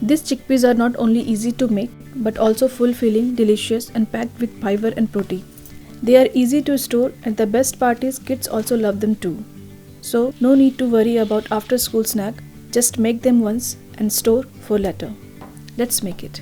These chickpeas are not only easy to make but also fulfilling, delicious and packed with fiber and protein. They are easy to store and the best part is kids also love them too. So no need to worry about after school snack, just make them once and store for later. Let's make it.